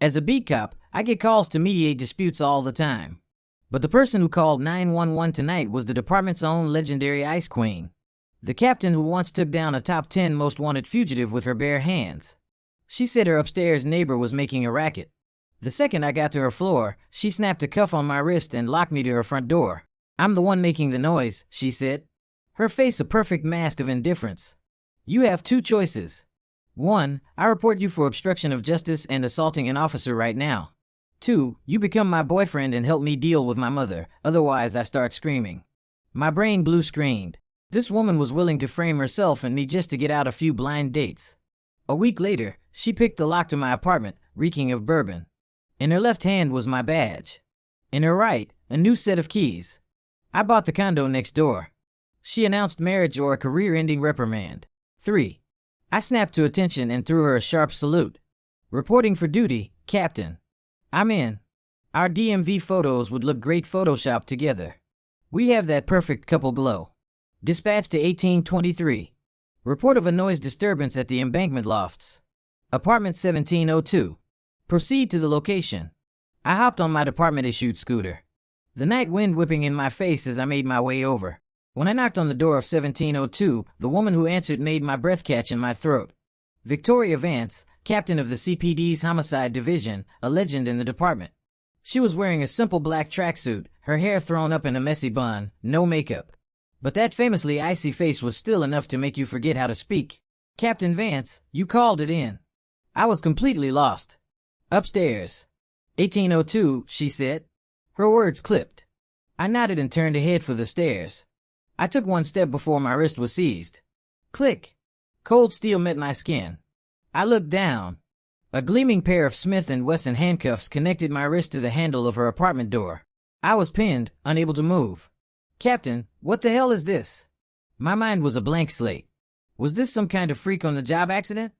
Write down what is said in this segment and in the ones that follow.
As a beat cop, I get calls to mediate disputes all the time. But the person who called 911 tonight was the department's own legendary Ice Queen. The captain who once took down a top 10 most wanted fugitive with her bare hands. She said her upstairs neighbor was making a racket. The second I got to her floor, she snapped a cuff on my wrist and locked me to her front door. "I'm the one making the noise," she said. Her face a perfect mask of indifference. "You have two choices. 1. I report you for obstruction of justice and assaulting an officer right now. 2. You become my boyfriend and help me deal with my mother, otherwise I start screaming." My brain blue screened. This woman was willing to frame herself and me just to get out a few blind dates. A week later, she picked the lock to my apartment, reeking of bourbon. In her left hand was my badge. In her right, a new set of keys. I bought the condo next door. She announced marriage or a career-ending reprimand. 3. I snapped to attention and threw her a sharp salute. "Reporting for duty, Captain." "I'm in." Our DMV photos would look great photoshopped together. We have that perfect couple glow. Dispatch to 1823. Report of a noise disturbance at the embankment lofts. Apartment 1702. Proceed to the location. I hopped on my department-issued scooter. The night wind whipping in my face as I made my way over. When I knocked on the door of 1702, the woman who answered made my breath catch in my throat. Victoria Vance, captain of the CPD's Homicide Division, a legend in the department. She was wearing a simple black tracksuit, her hair thrown up in a messy bun, no makeup. But that famously icy face was still enough to make you forget how to speak. "Captain Vance, you called it in." I was completely lost. "Upstairs. 1802, she said. Her words clipped. I nodded and turned ahead for the stairs. I took one step before my wrist was seized. Click. Cold steel met my skin. I looked down. A gleaming pair of Smith & Wesson handcuffs connected my wrist to the handle of her apartment door. I was pinned, unable to move. "Captain, what the hell is this?" My mind was a blank slate. Was this some kind of freak-on-the-job accident?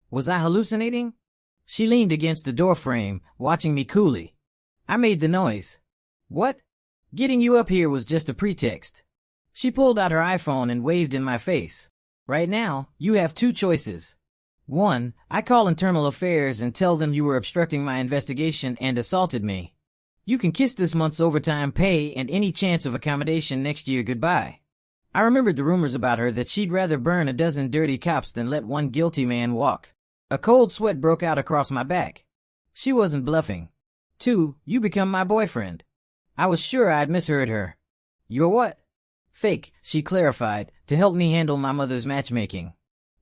Was I hallucinating? She leaned against the doorframe, watching me coolly. I made the noise. "What?" "Getting you up here was just a pretext." She pulled out her iPhone and waved in my face. "Right now, you have two choices. 1. I call internal affairs and tell them you were obstructing my investigation and assaulted me. You can kiss this month's overtime pay and any chance of accommodation next year goodbye." I remembered the rumors about her that she'd rather burn a dozen dirty cops than let one guilty man walk. A cold sweat broke out across my back. She wasn't bluffing. 2. You become my boyfriend. I was sure I'd misheard her. "You're what?" "Fake," she clarified, to help me handle my mother's matchmaking.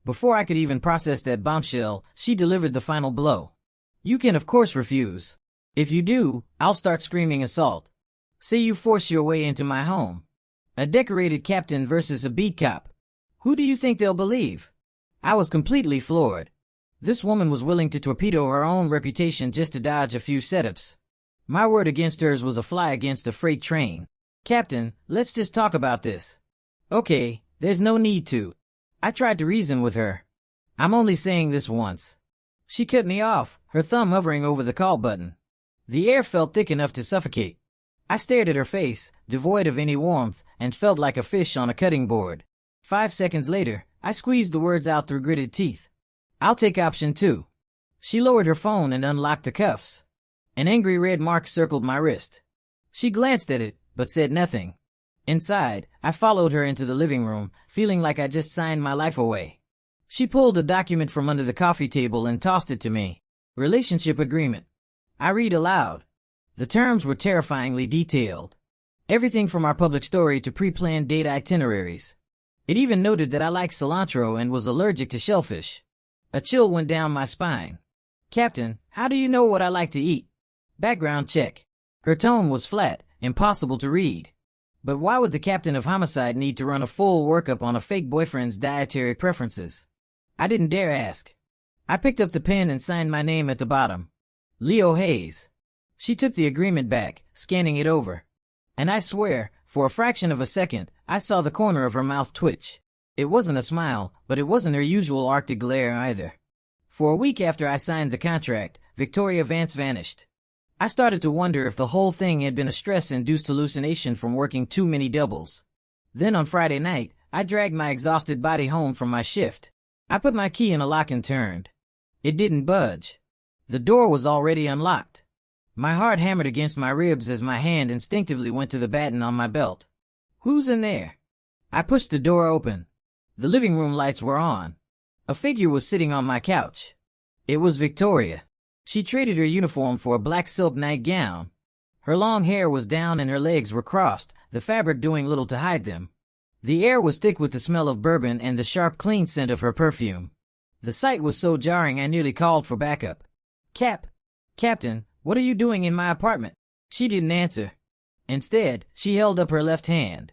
Before I could even process that bombshell, she delivered the final blow. "You can of course refuse. If you do, I'll start screaming assault. Say you force your way into my home. A decorated captain versus a beat cop. Who do you think they'll believe?" I was completely floored. This woman was willing to torpedo her own reputation just to dodge a few setups. My word against hers was a fly against a freight train. "Captain, let's just talk about this." "Okay, there's no need to." I tried to reason with her. "I'm only saying this once." She cut me off, her thumb hovering over the call button. The air felt thick enough to suffocate. I stared at her face, devoid of any warmth, and felt like a fish on a cutting board. 5 seconds later, I squeezed the words out through gritted teeth. "I'll take option 2. She lowered her phone and unlocked the cuffs. An angry red mark circled my wrist. She glanced at it, but said nothing. Inside, I followed her into the living room, feeling like I just signed my life away. She pulled a document from under the coffee table and tossed it to me. Relationship agreement. I read aloud. The terms were terrifyingly detailed. Everything from our public story to pre-planned date itineraries. It even noted that I liked cilantro and was allergic to shellfish. A chill went down my spine. "Captain, how do you know what I like to eat?" Background check. Her tone was flat, impossible to read. But why would the captain of homicide need to run a full workup on a fake boyfriend's dietary preferences? I didn't dare ask. I picked up the pen and signed my name at the bottom. Leo Hayes. She took the agreement back, scanning it over. And I swear, for a fraction of a second, I saw the corner of her mouth twitch. It wasn't a smile, but it wasn't her usual Arctic glare either. For a week after I signed the contract, Victoria Vance vanished. I started to wonder if the whole thing had been a stress-induced hallucination from working too many doubles. Then on Friday night, I dragged my exhausted body home from my shift. I put my key in a lock and turned. It didn't budge. The door was already unlocked. My heart hammered against my ribs as my hand instinctively went to the baton on my belt. Who's in there? I pushed the door open. The living room lights were on. A figure was sitting on my couch. It was Victoria. She traded her uniform for a black silk nightgown. Her long hair was down and her legs were crossed, the fabric doing little to hide them. The air was thick with the smell of bourbon and the sharp, clean scent of her perfume. The sight was so jarring I nearly called for backup. Captain, what are you doing in my apartment? She didn't answer. Instead, she held up her left hand.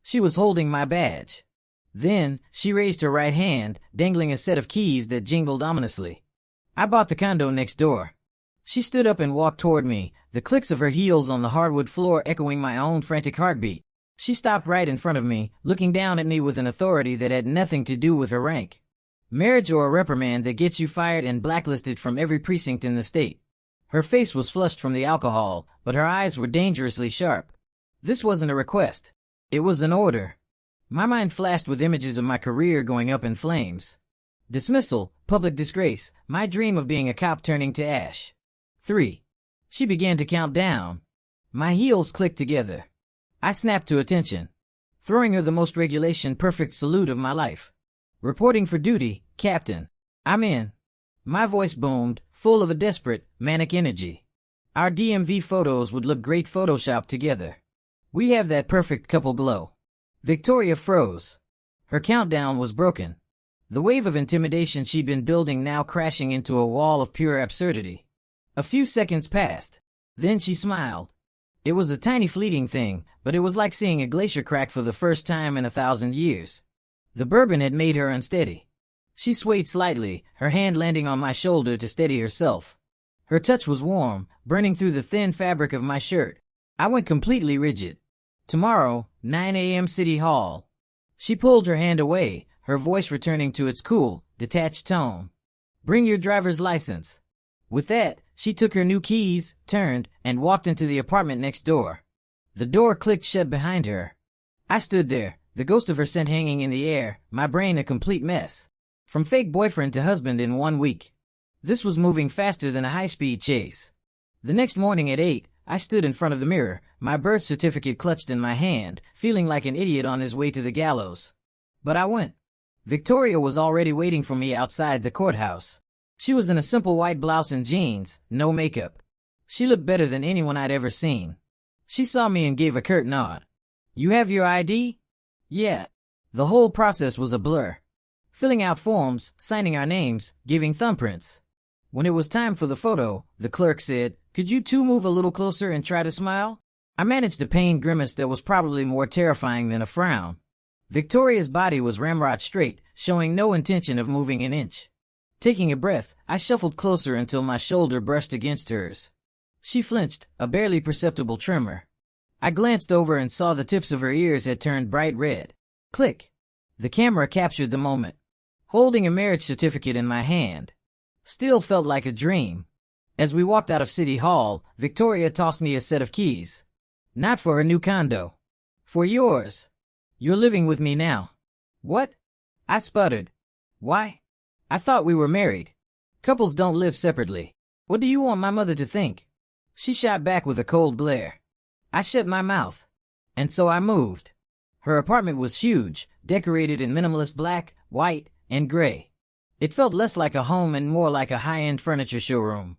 She was holding my badge. Then, she raised her right hand, dangling a set of keys that jingled ominously. I bought the condo next door. She stood up and walked toward me, the clicks of her heels on the hardwood floor echoing my own frantic heartbeat. She stopped right in front of me, looking down at me with an authority that had nothing to do with her rank. Marriage or a reprimand that gets you fired and blacklisted from every precinct in the state. Her face was flushed from the alcohol, but her eyes were dangerously sharp. This wasn't a request. It was an order. My mind flashed with images of my career going up in flames. Dismissal, public disgrace, my dream of being a cop turning to ash. 3. She began to count down. My heels clicked together. I snapped to attention, throwing her the most regulation-perfect salute of my life. Reporting for duty, Captain. I'm in. My voice boomed, full of a desperate, manic energy. Our DMV photos would look great photoshopped together. We have that perfect couple glow. Victoria froze. Her countdown was broken. The wave of intimidation she'd been building now crashing into a wall of pure absurdity. A few seconds passed. Then she smiled. It was a tiny fleeting thing, but it was like seeing a glacier crack for the first time in 1,000 years. The bourbon had made her unsteady. She swayed slightly, her hand landing on my shoulder to steady herself. Her touch was warm, burning through the thin fabric of my shirt. I went completely rigid. Tomorrow, 9 a.m. City Hall. She pulled her hand away, her voice returning to its cool, detached tone. Bring your driver's license. With that, she took her new keys, turned, and walked into the apartment next door. The door clicked shut behind her. I stood there, the ghost of her scent hanging in the air, my brain a complete mess. From fake boyfriend to husband in 1 week. This was moving faster than a high-speed chase. The next morning at 8, I stood in front of the mirror, my birth certificate clutched in my hand, feeling like an idiot on his way to the gallows. But I went. Victoria was already waiting for me outside the courthouse. She was in a simple white blouse and jeans, no makeup. She looked better than anyone I'd ever seen. She saw me and gave a curt nod. You have your ID? Yeah. The whole process was a blur. Filling out forms, signing our names, giving thumbprints. When it was time for the photo, the clerk said, "Could you two move a little closer and try to smile?" I managed a pained grimace that was probably more terrifying than a frown. Victoria's body was ramrod straight, showing no intention of moving an inch. Taking a breath, I shuffled closer until my shoulder brushed against hers. She flinched, a barely perceptible tremor. I glanced over and saw the tips of her ears had turned bright red. Click. The camera captured the moment. Holding a marriage certificate in my hand. Still felt like a dream. As we walked out of City Hall, Victoria tossed me a set of keys. Not for her new condo. For yours. You're living with me now. What? I sputtered. Why? I thought we were married. Couples don't live separately. What do you want my mother to think? She shot back with a cold glare. I shut my mouth. And so I moved. Her apartment was huge, decorated in minimalist black, white, and gray. It felt less like a home and more like a high-end furniture showroom.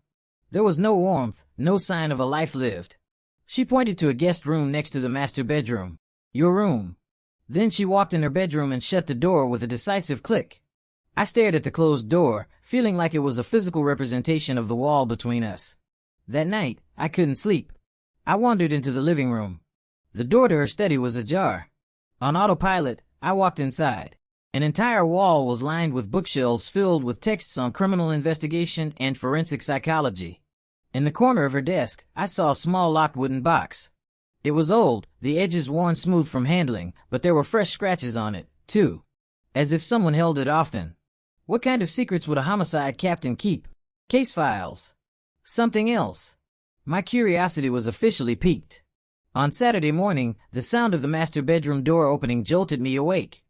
There was no warmth, no sign of a life lived. She pointed to a guest room next to the master bedroom. Your room. Then she walked in her bedroom and shut the door with a decisive click. I stared at the closed door, feeling like it was a physical representation of the wall between us. That night, I couldn't sleep. I wandered into the living room. The door to her study was ajar. On autopilot, I walked inside. An entire wall was lined with bookshelves filled with texts on criminal investigation and forensic psychology. In the corner of her desk, I saw a small locked wooden box. It was old, the edges worn smooth from handling, but there were fresh scratches on it, too. As if someone held it often. What kind of secrets would a homicide captain keep? Case files. Something else. My curiosity was officially piqued. On Saturday morning, the sound of the master bedroom door opening jolted me awake.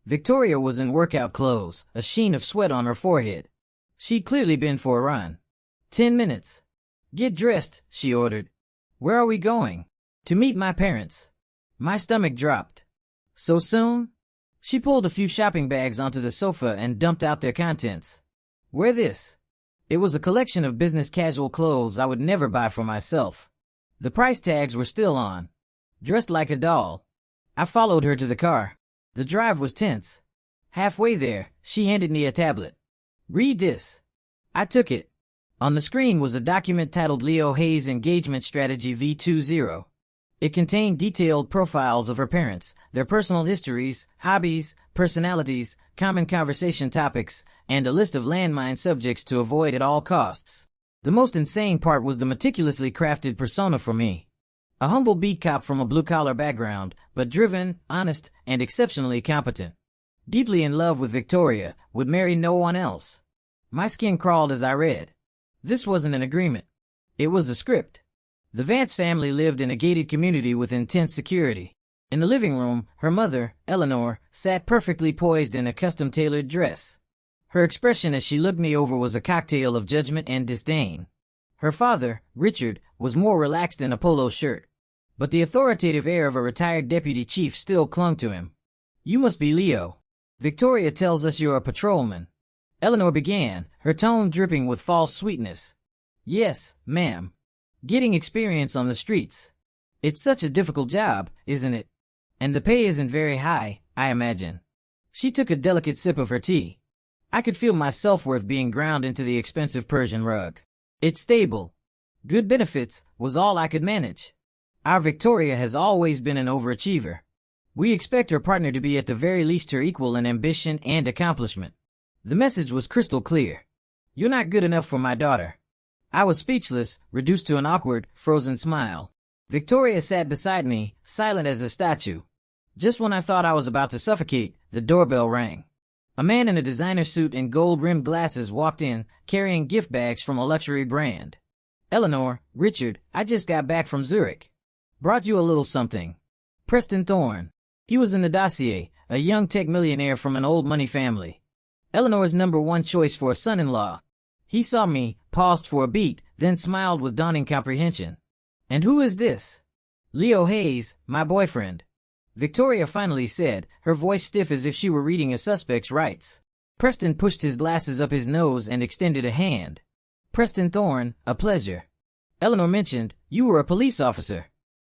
Victoria was in workout clothes, a sheen of sweat on her forehead. She'd clearly been for a run. 10 minutes. Get dressed, she ordered. Where are we going? To meet my parents. My stomach dropped. So soon? She pulled a few shopping bags onto the sofa and dumped out their contents. Wear this. It was a collection of business casual clothes I would never buy for myself. The price tags were still on. Dressed like a doll. I followed her to the car. The drive was tense. Halfway there, she handed me a tablet. Read this. I took it. On the screen was a document titled Leo Hayes Engagement Strategy V20. It contained detailed profiles of her parents, their personal histories, hobbies, personalities, common conversation topics, and a list of landmine subjects to avoid at all costs. The most insane part was the meticulously crafted persona for me. A humble beat cop from a blue-collar background, but driven, honest, and exceptionally competent. Deeply in love with Victoria, would marry no one else. My skin crawled as I read. This wasn't an agreement. It was a script. The Vance family lived in a gated community with intense security. In the living room, her mother, Eleanor, sat perfectly poised in a custom-tailored dress. Her expression as she looked me over was a cocktail of judgment and disdain. Her father, Richard, was more relaxed in a polo shirt. But the authoritative air of a retired deputy chief still clung to him. You must be Leo. Victoria tells us you're a patrolman. Eleanor began, her tone dripping with false sweetness. Yes, ma'am. Getting experience on the streets. It's such a difficult job, isn't it? And the pay isn't very high, I imagine. She took a delicate sip of her tea. I could feel my self-worth being ground into the expensive Persian rug. It's stable. Good benefits was all I could manage. Our Victoria has always been an overachiever. We expect her partner to be at the very least her equal in ambition and accomplishment. The message was crystal clear. You're not good enough for my daughter. I was speechless, reduced to an awkward, frozen smile. Victoria sat beside me, silent as a statue. Just when I thought I was about to suffocate, the doorbell rang. A man in a designer suit and gold-rimmed glasses walked in, carrying gift bags from a luxury brand. Eleanor, Richard, I just got back from Zurich. Brought you a little something. Preston Thorne. He was in the dossier, a young tech millionaire from an old money family. Eleanor's #1 choice for a son-in-law. He saw me, paused for a beat, then smiled with dawning comprehension. And who is this? Leo Hayes, my boyfriend. Victoria finally said, her voice stiff as if she were reading a suspect's rights. Preston pushed his glasses up his nose and extended a hand. Preston Thorne, a pleasure. Eleanor mentioned, you were a police officer.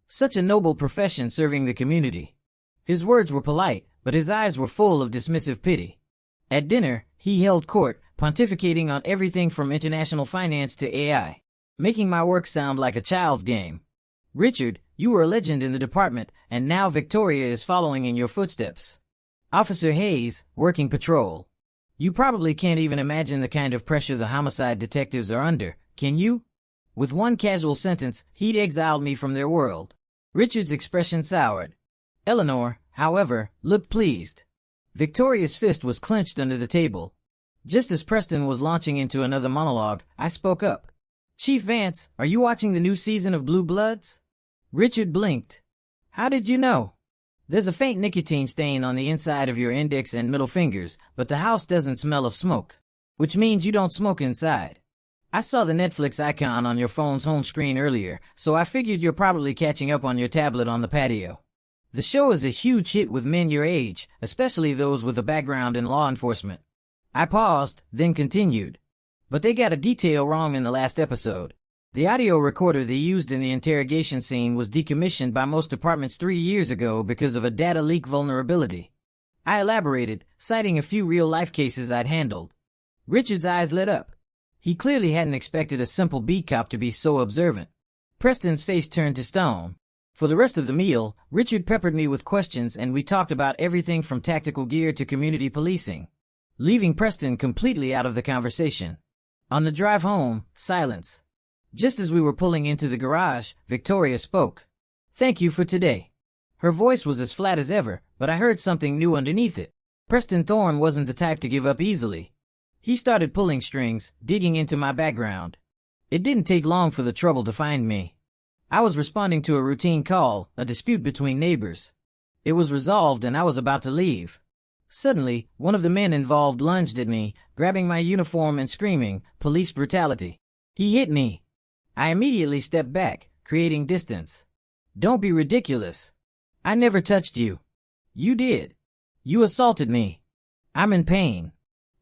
Such a noble profession serving the community. His words were polite, but his eyes were full of dismissive pity. At dinner, he held court, pontificating on everything from international finance to AI, making my work sound like a child's game. Richard, you were a legend in the department, and now Victoria is following in your footsteps. Officer Hayes, working patrol. You probably can't even imagine the kind of pressure the homicide detectives are under, can you? With one casual sentence, he'd exiled me from their world. Richard's expression soured. Eleanor, however, looked pleased. Victoria's fist was clenched under the table. Just as Preston was launching into another monologue, I spoke up. Chief Vance, are you watching the new season of Blue Bloods? Richard blinked. How did you know? There's a faint nicotine stain on the inside of your index and middle fingers, but the house doesn't smell of smoke. Which means you don't smoke inside. I saw the Netflix icon on your phone's home screen earlier, so I figured you're probably catching up on your tablet on the patio. The show is a huge hit with men your age, especially those with a background in law enforcement. I paused, then continued. But they got a detail wrong in the last episode. The audio recorder they used in the interrogation scene was decommissioned by most departments 3 years ago because of a data leak vulnerability. I elaborated, citing a few real-life cases I'd handled. Richard's eyes lit up. He clearly hadn't expected a simple beat cop to be so observant. Preston's face turned to stone. For the rest of the meal, Richard peppered me with questions and we talked about everything from tactical gear to community policing, leaving Preston completely out of the conversation. On the drive home, silence. Just as we were pulling into the garage, Victoria spoke. Thank you for today. Her voice was as flat as ever, but I heard something new underneath it. Preston Thorne wasn't the type to give up easily. He started pulling strings, digging into my background. It didn't take long for the trouble to find me. I was responding to a routine call, a dispute between neighbors. It was resolved and I was about to leave. Suddenly, one of the men involved lunged at me, grabbing my uniform and screaming, "Police brutality." He hit me. I immediately stepped back, creating distance. Don't be ridiculous. I never touched you. You did. You assaulted me. I'm in pain.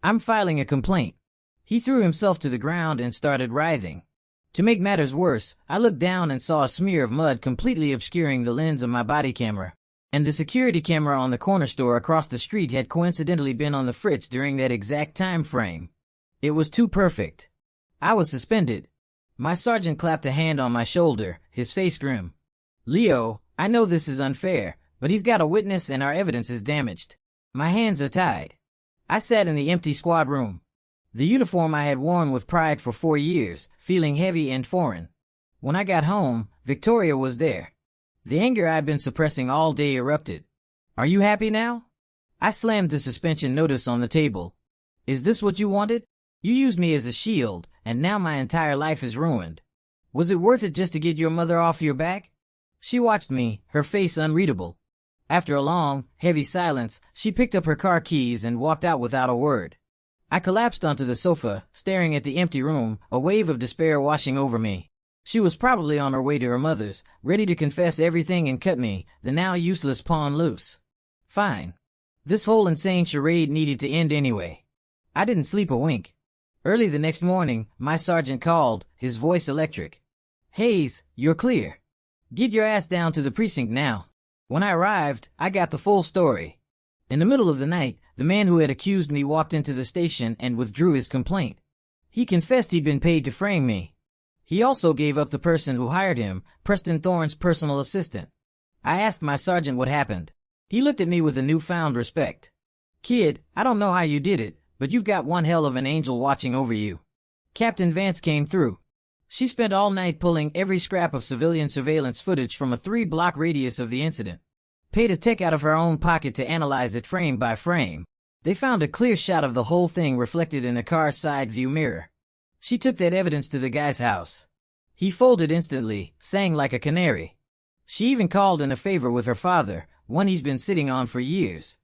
I'm filing a complaint. He threw himself to the ground and started writhing. To make matters worse, I looked down and saw a smear of mud completely obscuring the lens of my body camera. And the security camera on the corner store across the street had coincidentally been on the fritz during that exact time frame. It was too perfect. I was suspended. My sergeant clapped a hand on my shoulder, his face grim. Leo, I know this is unfair, but he's got a witness and our evidence is damaged. My hands are tied. I sat in the empty squad room. The uniform I had worn with pride for 4 years, feeling heavy and foreign. When I got home, Victoria was there. The anger I'd been suppressing all day erupted. Are you happy now? I slammed the suspension notice on the table. Is this what you wanted? You used me as a shield, and now my entire life is ruined. Was it worth it just to get your mother off your back? She watched me, her face unreadable. After a long, heavy silence, she picked up her car keys and walked out without a word. I collapsed onto the sofa, staring at the empty room, a wave of despair washing over me. She was probably on her way to her mother's, ready to confess everything and cut me, the now useless pawn, loose. Fine. This whole insane charade needed to end anyway. I didn't sleep a wink. Early the next morning, my sergeant called, his voice electric. Hayes, you're clear. Get your ass down to the precinct now. When I arrived, I got the full story. In the middle of the night, the man who had accused me walked into the station and withdrew his complaint. He confessed he'd been paid to frame me. He also gave up the person who hired him, Preston Thorne's personal assistant. I asked my sergeant what happened. He looked at me with a newfound respect. Kid, I don't know how you did it, but you've got one hell of an angel watching over you. Captain Vance came through. She spent all night pulling every scrap of civilian surveillance footage from a 3-block radius of the incident. Paid a tech out of her own pocket to analyze it frame by frame. They found a clear shot of the whole thing reflected in a car's side view mirror. She took that evidence to the guy's house. He folded instantly, sang like a canary. She even called in a favor with her father, one he's been sitting on for years.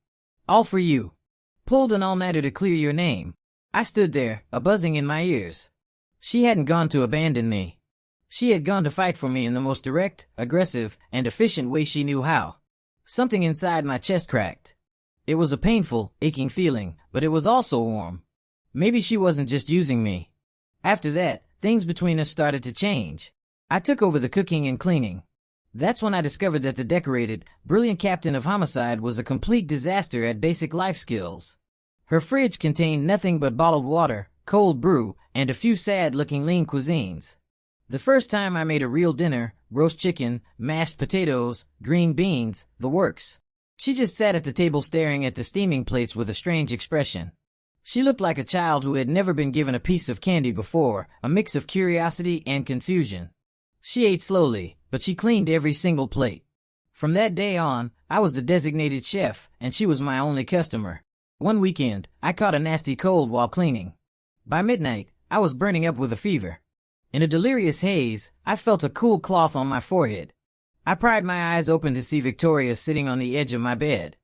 All for you. Pulled an all-nighter to clear your name. I stood there, a buzzing in my ears. She hadn't gone to abandon me. She had gone to fight for me in the most direct, aggressive, and efficient way she knew how. Something inside my chest cracked. It was a painful, aching feeling, but it was also warm. Maybe she wasn't just using me. After that, things between us started to change. I took over the cooking and cleaning. That's when I discovered that the decorated, brilliant captain of homicide was a complete disaster at basic life skills. Her fridge contained nothing but bottled water, cold brew, and a few sad-looking lean cuisines. The first time I made a real dinner, roast chicken, mashed potatoes, green beans, the works. She just sat at the table staring at the steaming plates with a strange expression. She looked like a child who had never been given a piece of candy before, a mix of curiosity and confusion. She ate slowly, but she cleaned every single plate. From that day on, I was the designated chef, and she was my only customer. One weekend, I caught a nasty cold while cleaning. By midnight, I was burning up with a fever. In a delirious haze, I felt a cool cloth on my forehead. I pried my eyes open to see Victoria sitting on the edge of my bed.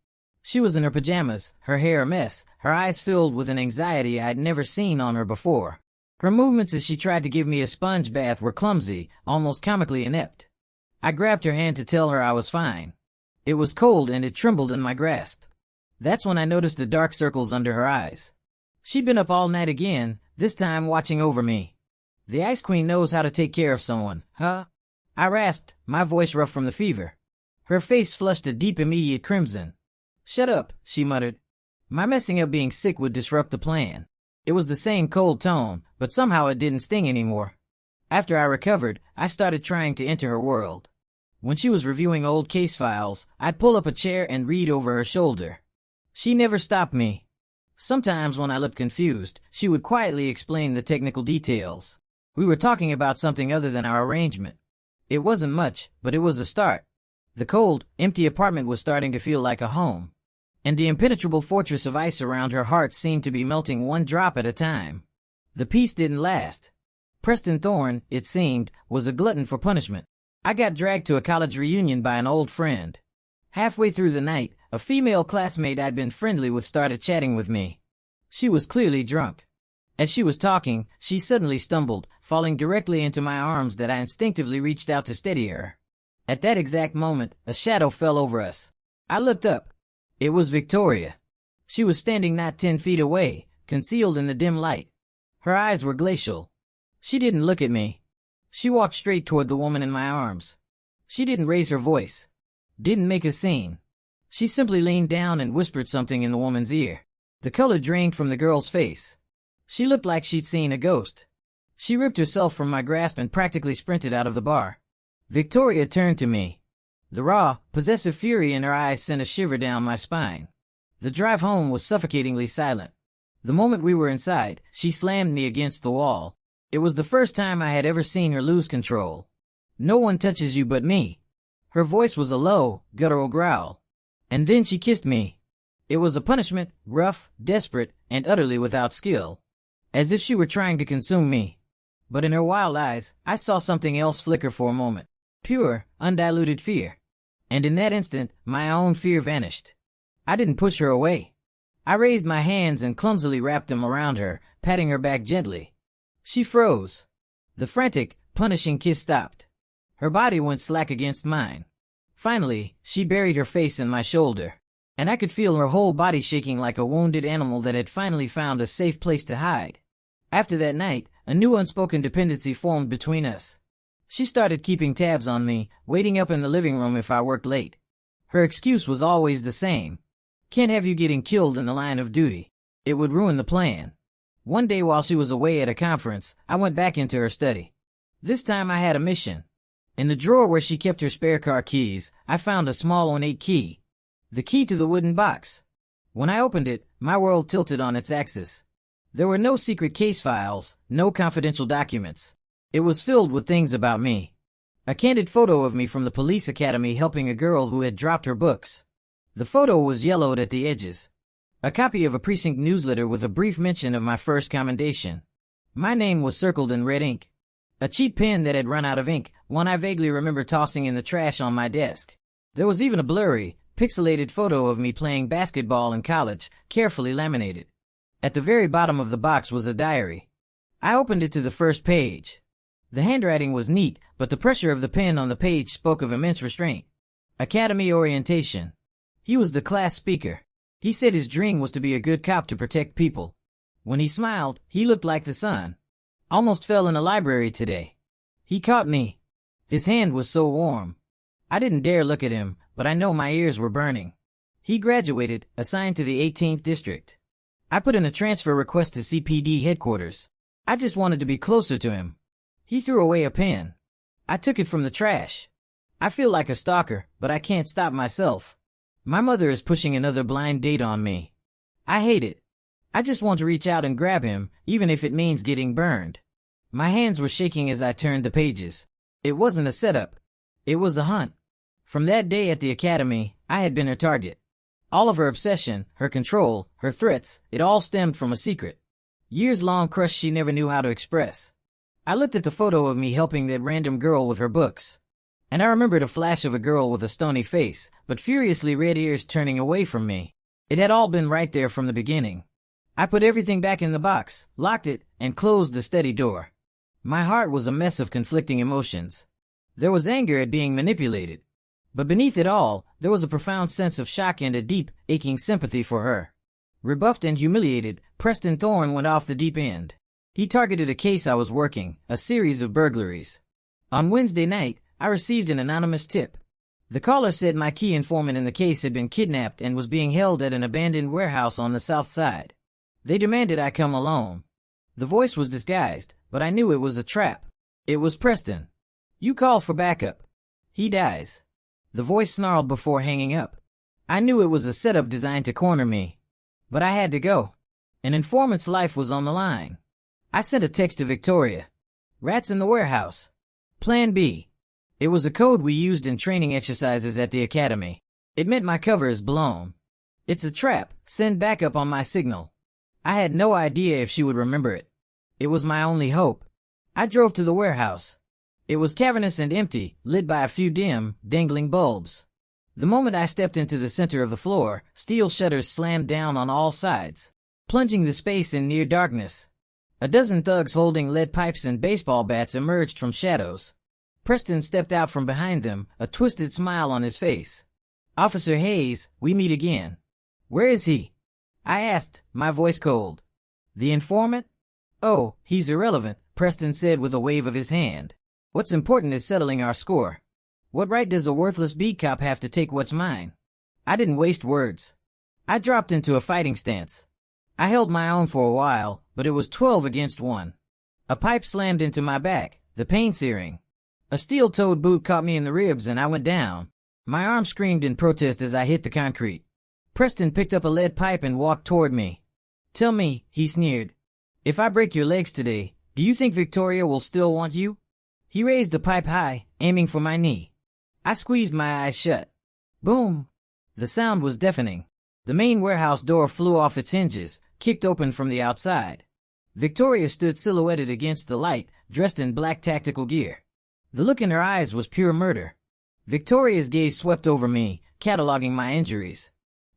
She was in her pajamas, her hair a mess, her eyes filled with an anxiety I'd never seen on her before. Her movements as she tried to give me a sponge bath were clumsy, almost comically inept. I grabbed her hand to tell her I was fine. It was cold and it trembled in my grasp. That's when I noticed the dark circles under her eyes. She'd been up all night again, this time watching over me. The Ice Queen knows how to take care of someone, huh? I rasped, my voice rough from the fever. Her face flushed a deep immediate crimson. Shut up, she muttered. My messing up being sick would disrupt the plan. It was the same cold tone, but somehow it didn't sting anymore. After I recovered, I started trying to enter her world. When she was reviewing old case files, I'd pull up a chair and read over her shoulder. She never stopped me. Sometimes when I looked confused, she would quietly explain the technical details. We were talking about something other than our arrangement. It wasn't much, but it was a start. The cold, empty apartment was starting to feel like a home. And the impenetrable fortress of ice around her heart seemed to be melting one drop at a time. The peace didn't last. Preston Thorne, it seemed, was a glutton for punishment. I got dragged to a college reunion by an old friend. Halfway through the night, a female classmate I'd been friendly with started chatting with me. She was clearly drunk. As she was talking, she suddenly stumbled, falling directly into my arms that I instinctively reached out to steady her. At that exact moment, a shadow fell over us. I looked up. It was Victoria. She was standing not 10 feet away, concealed in the dim light. Her eyes were glacial. She didn't look at me. She walked straight toward the woman in my arms. She didn't raise her voice. Didn't make a scene. She simply leaned down and whispered something in the woman's ear. The color drained from the girl's face. She looked like she'd seen a ghost. She ripped herself from my grasp and practically sprinted out of the bar. Victoria turned to me. The raw, possessive fury in her eyes sent a shiver down my spine. The drive home was suffocatingly silent. The moment we were inside, she slammed me against the wall. It was the first time I had ever seen her lose control. "No one touches you but me." Her voice was a low, guttural growl. And then she kissed me. It was a punishment, rough, desperate, and utterly without skill. As if she were trying to consume me. But in her wild eyes, I saw something else flicker for a moment. Pure, undiluted fear. And in that instant, my own fear vanished. I didn't push her away. I raised my hands and clumsily wrapped them around her, patting her back gently. She froze. The frantic, punishing kiss stopped. Her body went slack against mine. Finally, she buried her face in my shoulder, and I could feel her whole body shaking like a wounded animal that had finally found a safe place to hide. After that night, a new unspoken dependency formed between us. She started keeping tabs on me, waiting up in the living room if I worked late. Her excuse was always the same. "Can't have you getting killed in the line of duty. It would ruin the plan." One day while she was away at a conference, I went back into her study. This time I had a mission. In the drawer where she kept her spare car keys, I found a small ornate key. The key to the wooden box. When I opened it, my world tilted on its axis. There were no secret case files, no confidential documents. It was filled with things about me. A candid photo of me from the police academy helping a girl who had dropped her books. The photo was yellowed at the edges. A copy of a precinct newsletter with a brief mention of my first commendation. My name was circled in red ink. A cheap pen that had run out of ink, one I vaguely remember tossing in the trash on my desk. There was even a blurry, pixelated photo of me playing basketball in college, carefully laminated. At the very bottom of the box was a diary. I opened it to the first page. The handwriting was neat, but the pressure of the pen on the page spoke of immense restraint. Academy orientation. He was the class speaker. He said his dream was to be a good cop to protect people. When he smiled, he looked like the sun. Almost fell in a library today. He caught me. His hand was so warm. I didn't dare look at him, but I know my ears were burning. He graduated, assigned to the 18th district. I put in a transfer request to CPD headquarters. I just wanted to be closer to him. He threw away a pen. I took it from the trash. I feel like a stalker, but I can't stop myself. My mother is pushing another blind date on me. I hate it. I just want to reach out and grab him, even if it means getting burned. My hands were shaking as I turned the pages. It wasn't a setup. It was a hunt. From that day at the academy, I had been her target. All of her obsession, her control, her threats, it all stemmed from a secret. Years-long crush she never knew how to express. I looked at the photo of me helping that random girl with her books. And I remembered a flash of a girl with a stony face, but furiously red ears turning away from me. It had all been right there from the beginning. I put everything back in the box, locked it, and closed the study door. My heart was a mess of conflicting emotions. There was anger at being manipulated. But beneath it all, there was a profound sense of shock and a deep, aching sympathy for her. Rebuffed and humiliated, Preston Thorne went off the deep end. He targeted a case I was working, a series of burglaries. On Wednesday night, I received an anonymous tip. The caller said my key informant in the case had been kidnapped and was being held at an abandoned warehouse on the south side. They demanded I come alone. The voice was disguised, but I knew it was a trap. It was Preston. "You call for backup. He dies." The voice snarled before hanging up. I knew it was a setup designed to corner me. But I had to go. An informant's life was on the line. I sent a text to Victoria. "Rats in the warehouse. Plan B." It was a code we used in training exercises at the academy. It meant my cover is blown. "It's a trap. Send backup on my signal." I had no idea if she would remember it. It was my only hope. I drove to the warehouse. It was cavernous and empty, lit by a few dim, dangling bulbs. The moment I stepped into the center of the floor, steel shutters slammed down on all sides, plunging the space in near darkness. A dozen thugs holding lead pipes and baseball bats emerged from shadows. Preston stepped out from behind them, a twisted smile on his face. "Officer Hayes, we meet again." "Where is he?" I asked, my voice cold. "The informant?" "Oh, he's irrelevant," Preston said with a wave of his hand. "What's important is settling our score. What right does a worthless beat cop have to take what's mine?" I didn't waste words. I dropped into a fighting stance. I held my own for a while, but it was 12 against 1. A pipe slammed into my back, the pain searing. A steel-toed boot caught me in the ribs and I went down. My arm screamed in protest as I hit the concrete. Preston picked up a lead pipe and walked toward me. "Tell me," he sneered, "if I break your legs today, do you think Victoria will still want you?" He raised the pipe high, aiming for my knee. I squeezed my eyes shut. Boom! The sound was deafening. The main warehouse door flew off its hinges, kicked open from the outside. Victoria stood silhouetted against the light, dressed in black tactical gear. The look in her eyes was pure murder. Victoria's gaze swept over me, cataloging my injuries.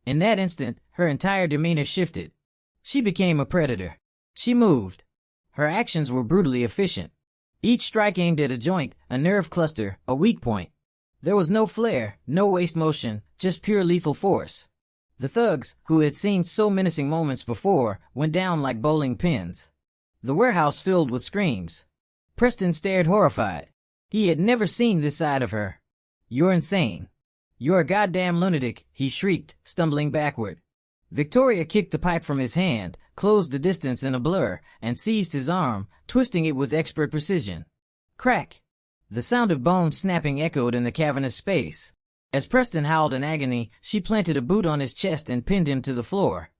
In that instant, her entire demeanor shifted. She became a predator. She moved. Her actions were brutally efficient. Each strike aimed at a joint, a nerve cluster, a weak point. There was no flair, no waste motion, just pure lethal force. The thugs, who had seen so menacing moments before, went down like bowling pins. The warehouse filled with screams. Preston stared horrified. He had never seen this side of her. "You're insane. You're a goddamn lunatic," he shrieked, stumbling backward. Victoria kicked the pipe from his hand, closed the distance in a blur, and seized his arm, twisting it with expert precision. Crack! The sound of bones snapping echoed in the cavernous space. As Preston howled in agony, she planted a boot on his chest and pinned him to the floor.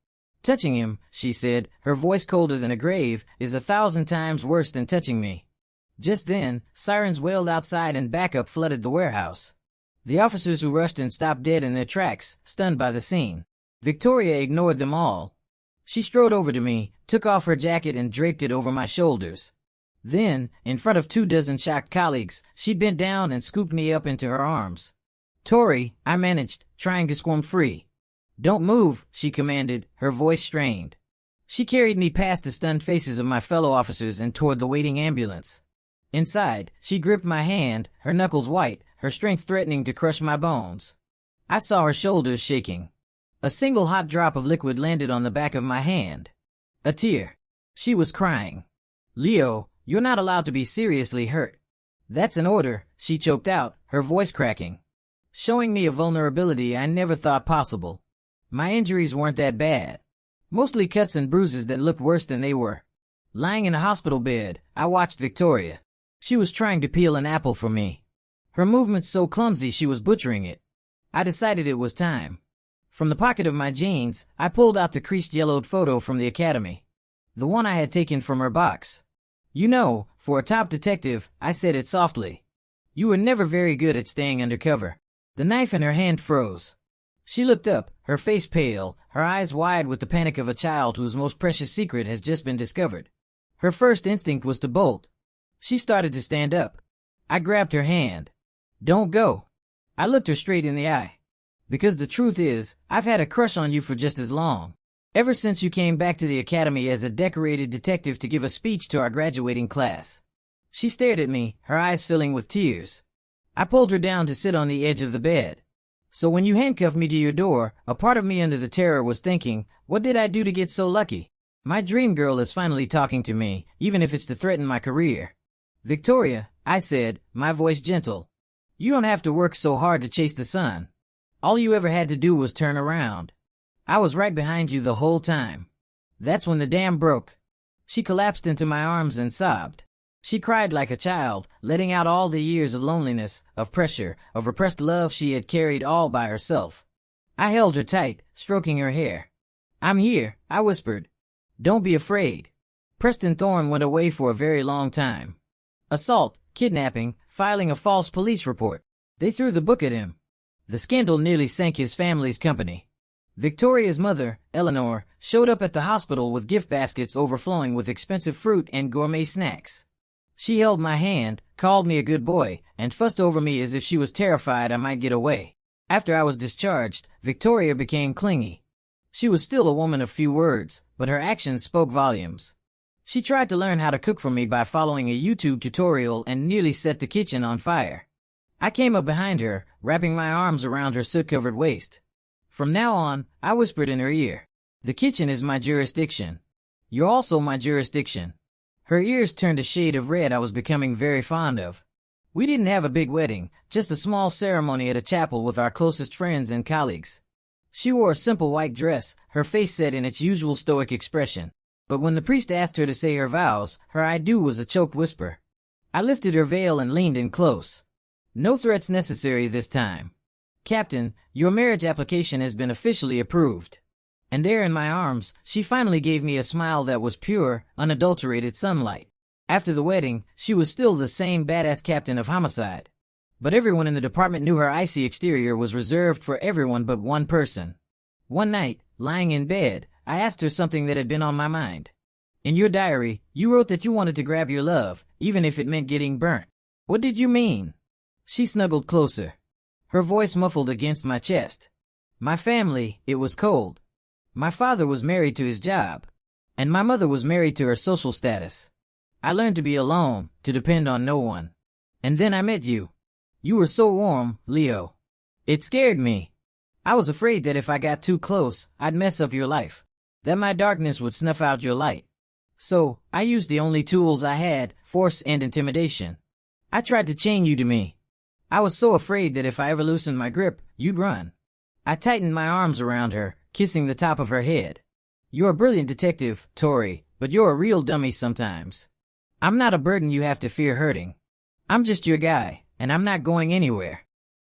"Touching him," she said, her voice colder than a grave, "is 1,000 times worse than touching me." Just then, sirens wailed outside and backup flooded the warehouse. The officers who rushed in stopped dead in their tracks, stunned by the scene. Victoria ignored them all. She strode over to me, took off her jacket and draped it over my shoulders. Then, in front of 24 shocked colleagues, she bent down and scooped me up into her arms. "Tori," I managed, trying to squirm free. "Don't move," she commanded, her voice strained. She carried me past the stunned faces of my fellow officers and toward the waiting ambulance. Inside, she gripped my hand, her knuckles white, her strength threatening to crush my bones. I saw her shoulders shaking. A single hot drop of liquid landed on the back of my hand. A tear. She was crying. "Leo, you're not allowed to be seriously hurt." "That's an order," she choked out, her voice cracking. Showing me a vulnerability I never thought possible. My injuries weren't that bad. Mostly cuts and bruises that looked worse than they were. Lying in a hospital bed, I watched Victoria. She was trying to peel an apple for me. Her movements so clumsy she was butchering it. I decided it was time. From the pocket of my jeans, I pulled out the creased yellowed photo from the academy. The one I had taken from her box. "You know, for a top detective," I said it softly. "You were never very good at staying undercover." The knife in her hand froze. She looked up, her face pale, her eyes wide with the panic of a child whose most precious secret has just been discovered. Her first instinct was to bolt. She started to stand up. I grabbed her hand. "Don't go." I looked her straight in the eye. "Because the truth is, I've had a crush on you for just as long. Ever since you came back to the academy as a decorated detective to give a speech to our graduating class." She stared at me, her eyes filling with tears. I pulled her down to sit on the edge of the bed. "So when you handcuffed me to your door, a part of me under the terror was thinking, what did I do to get so lucky? My dream girl is finally talking to me, even if it's to threaten my career." "Victoria," I said, my voice gentle, "you don't have to work so hard to chase the sun. All you ever had to do was turn around. I was right behind you the whole time. That's when the dam broke." She collapsed into my arms and sobbed. She cried like a child, letting out all the years of loneliness, of pressure, of repressed love she had carried all by herself. I held her tight, stroking her hair. "I'm here," I whispered. "Don't be afraid." Preston Thorne went away for a very long time. Assault, kidnapping, filing a false police report. They threw the book at him. The scandal nearly sank his family's company. Victoria's mother, Eleanor, showed up at the hospital with gift baskets overflowing with expensive fruit and gourmet snacks. She held my hand, called me a good boy, and fussed over me as if she was terrified I might get away. After I was discharged, Victoria became clingy. She was still a woman of few words, but her actions spoke volumes. She tried to learn how to cook from me by following a YouTube tutorial and nearly set the kitchen on fire. I came up behind her, wrapping my arms around her soot-covered waist. From now on, I whispered in her ear, "The kitchen is my jurisdiction. You're also my jurisdiction." Her ears turned a shade of red I was becoming very fond of. We didn't have a big wedding, just a small ceremony at a chapel with our closest friends and colleagues. She wore a simple white dress, her face set in its usual stoic expression. But when the priest asked her to say her vows, her "I do" was a choked whisper. I lifted her veil and leaned in close. "No threats necessary this time. Captain, your marriage application has been officially approved." And there in my arms, she finally gave me a smile that was pure, unadulterated sunlight. After the wedding, she was still the same badass captain of homicide. But everyone in the department knew her icy exterior was reserved for everyone but one person. One night, lying in bed, I asked her something that had been on my mind. "In your diary, you wrote that you wanted to grab your love, even if it meant getting burnt. What did you mean?" She snuggled closer. Her voice muffled against my chest. "My family, it was cold. My father was married to his job, and my mother was married to her social status. I learned to be alone, to depend on no one. And then I met you. You were so warm, Leo. It scared me. I was afraid that if I got too close, I'd mess up your life, that my darkness would snuff out your light. So, I used the only tools I had, force and intimidation. I tried to chain you to me. I was so afraid that if I ever loosened my grip, you'd run." I tightened my arms around her, kissing the top of her head. "You're a brilliant detective, Tori, but you're a real dummy sometimes. I'm not a burden you have to fear hurting. I'm just your guy, and I'm not going anywhere."